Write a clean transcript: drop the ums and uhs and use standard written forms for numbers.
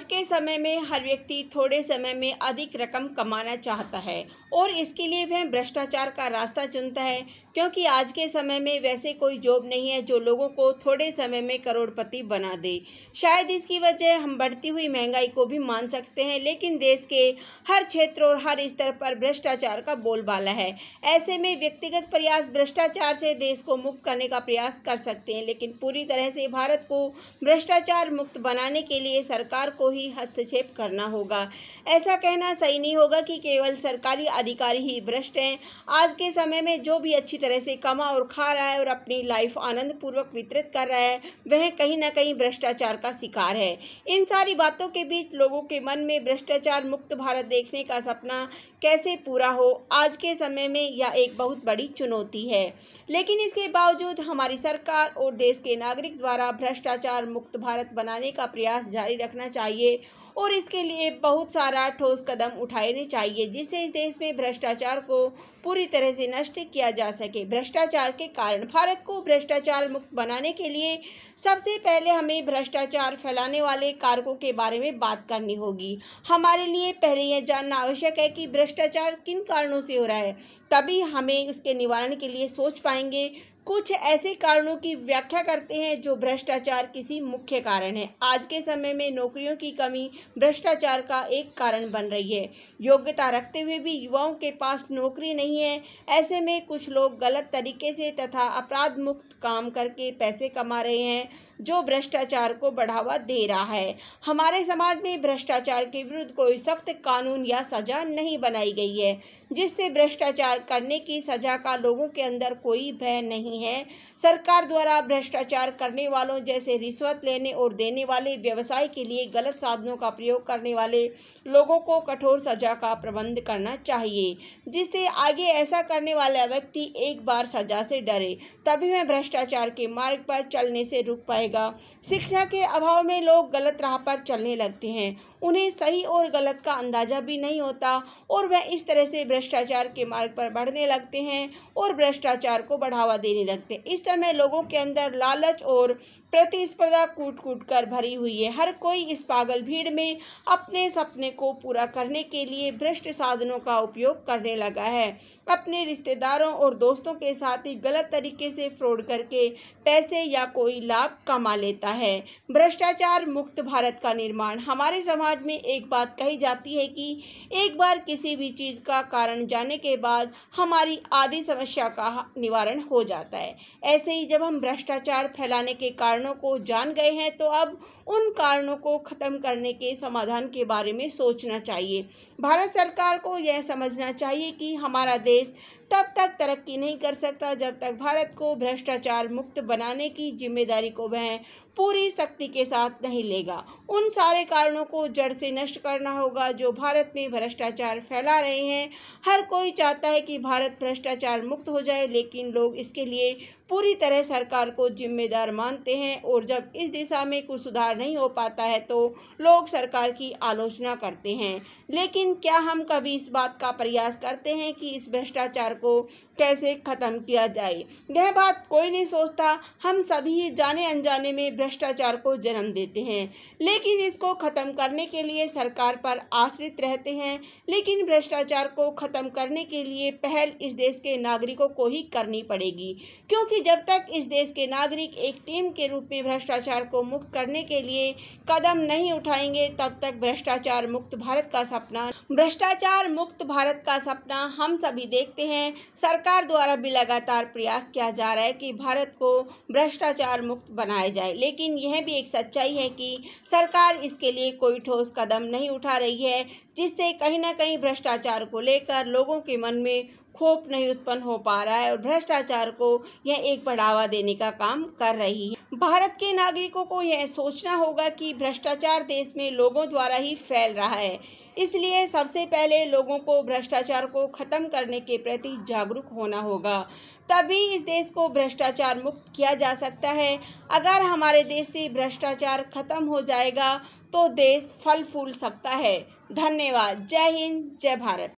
के समय में हर व्यक्ति थोड़े समय में अधिक रकम कमाना चाहता है और इसके लिए वह भ्रष्टाचार का रास्ता चुनता है, क्योंकि आज के समय में वैसे कोई जॉब नहीं है जो लोगों को थोड़े समय में करोड़पति बना दे। शायद इसकी वजह हम बढ़ती हुई महंगाई को भी मान सकते हैं, लेकिन देश के हर क्षेत्र और हर स्तर पर भ्रष्टाचार का बोलबाला है। ऐसे में व्यक्तिगत प्रयास भ्रष्टाचार से देश को मुक्त करने का प्रयास कर सकते हैं, लेकिन पूरी तरह से भारत को भ्रष्टाचार मुक्त बनाने के लिए सरकार को ही हस्तक्षेप करना होगा। ऐसा कहना सही नहीं होगा कि केवल सरकारी अधिकारी ही भ्रष्ट हैं। आज के समय में जो भी अच्छी तरह से कमा और खा रहा है और अपनी लाइफ आनंद पूर्वक वितरित कर रहा है, वह कहीं ना कहीं भ्रष्टाचार का शिकार है। इन सारी बातों के बीच लोगों के मन में भ्रष्टाचार मुक्त भारत देखने का सपना कैसे पूरा हो, आज के समय में यह एक बहुत बड़ी चुनौती है। लेकिन इसके बावजूद हमारी सरकार और देश के नागरिक द्वारा भ्रष्टाचार मुक्त भारत बनाने का प्रयास जारी रखना चाहिए और इसके लिए बहुत सारा ठोस कदम उठाने चाहिए, जिससे इस देश में भ्रष्टाचार को पूरी तरह से नष्ट किया जा सके। भ्रष्टाचार के कारण भारत को भ्रष्टाचार मुक्त बनाने के लिए सबसे पहले हमें भ्रष्टाचार फैलाने वाले कारकों के बारे में बात करनी होगी। हमारे लिए पहले यह जानना आवश्यक है कि भ्रष्टाचार किन कारणों से हो रहा है, तभी हमें उसके निवारण के लिए सोच पाएंगे। कुछ ऐसे कारणों की व्याख्या करते हैं जो भ्रष्टाचार किसी मुख्य कारण है। आज के समय में नौकरियों की कमी भ्रष्टाचार का एक कारण बन रही है। योग्यता रखते हुए भी युवाओं के पास नौकरी नहीं है। ऐसे में कुछ लोग गलत तरीके से तथा अपराध मुक्त काम करके पैसे कमा रहे हैं, जो भ्रष्टाचार को बढ़ावा दे रहा है। हमारे समाज में भ्रष्टाचार के विरुद्ध कोई सख्त कानून या सजा नहीं बनाई गई है, जिससे भ्रष्टाचार करने की सजा का लोगों के अंदर कोई भय नहीं है। सरकार द्वारा भ्रष्टाचार करने वालों जैसे रिश्वत लेने और देने वाले, व्यवसाय के लिए गलत साधनों का प्रयोग करने वाले लोगों को कठोर सजा का प्रबंध करना चाहिए, जिससे आगे ऐसा करने वाला व्यक्ति एक बार सजा से डरे, तभी वह भ्रष्टाचार के मार्ग पर चलने से रुक पाएगा। शिक्षा के अभाव में लोग गलत राह पर चलने लगते हैं, उन्हें सही और गलत का अंदाजा भी नहीं होता और वह इस तरह से भ्रष्टाचार के मार्ग पर बढ़ने लगते हैं और भ्रष्टाचार को बढ़ावा देने लगते हैं। इस समय लोगों के अंदर लालच और प्रतिस्पर्धा कूट कूट कर भरी हुई है। हर कोई इस पागल भीड़ में अपने सपने को पूरा करने के लिए भ्रष्ट साधनों का उपयोग करने लगा है। अपने रिश्तेदारों और दोस्तों के साथ ही गलत तरीके से फ्रॉड करके पैसे या कोई लाभ कमा लेता है। भ्रष्टाचार मुक्त भारत का निर्माण। हमारे समाज में एक बात कही जाती है कि एक बार किसी भी चीज़ का कारण जानने के बाद हमारी आधी समस्या का निवारण हो जाता है। ऐसे ही जब हम भ्रष्टाचार फैलाने के कारणों को जान गए हैं, तो अब उन कारणों को खत्म करने के समाधान के बारे में सोचना चाहिए। भारत सरकार को यह समझना चाहिए कि हमारा देश तब तक तरक्की नहीं कर सकता जब तक भारत को भ्रष्टाचार मुक्त बनाने की जिम्मेदारी को वह पूरी शक्ति के साथ नहीं लेगा। उन सारे कारणों को जड़ से नष्ट करना होगा जो भारत में भ्रष्टाचार फैला रहे हैं। हर कोई चाहता है कि भारत भ्रष्टाचार मुक्त हो जाए, लेकिन लोग इसके लिए पूरी तरह सरकार को जिम्मेदार मानते हैं और जब इस दिशा में कुछ सुधार नहीं हो पाता है तो लोग सरकार की आलोचना करते हैं। लेकिन क्या हम कभी इस बात का प्रयास करते हैं कि इस भ्रष्टाचार को कैसे खत्म किया जाए? यह बात कोई नहीं सोचता। हम सभी जाने अनजाने में भ्रष्टाचार को जन्म देते हैं, लेकिन इसको खत्म करने के लिए सरकार पर आश्रित रहते हैं। लेकिन भ्रष्टाचार को खत्म करने के लिए पहल इस देश के नागरिकों को ही करनी पड़ेगी, क्योंकि जब तक इस देश के नागरिक एक टीम के रूप में भ्रष्टाचार को मुक्त करने के लिए कदम नहीं उठाएंगे, तब तक भ्रष्टाचार मुक्त भारत का सपना हम सभी देखते हैं। सरकार द्वारा भी लगातार प्रयास किया जा रहा है कि भारत को भ्रष्टाचार मुक्त बनाया जाए, लेकिन यह भी एक सच्चाई है कि सरकार इसके लिए कोई ठोस कदम नहीं उठा रही है, जिससे कहीं ना कहीं भ्रष्टाचार को लेकर लोगों के मन में खौफ नहीं उत्पन्न हो पा रहा है और भ्रष्टाचार को यह एक बढ़ावा देने का काम कर रही है। भारत के नागरिकों को यह सोचना होगा कि भ्रष्टाचार देश में लोगों द्वारा ही फैल रहा है, इसलिए सबसे पहले लोगों को भ्रष्टाचार को खत्म करने के प्रति जागरूक होना होगा, तभी इस देश को भ्रष्टाचार मुक्त किया जा सकता है। अगर हमारे देश से भ्रष्टाचार खत्म हो जाएगा तो देश फल फूल सकता है। धन्यवाद। जय हिंद, जय भारत।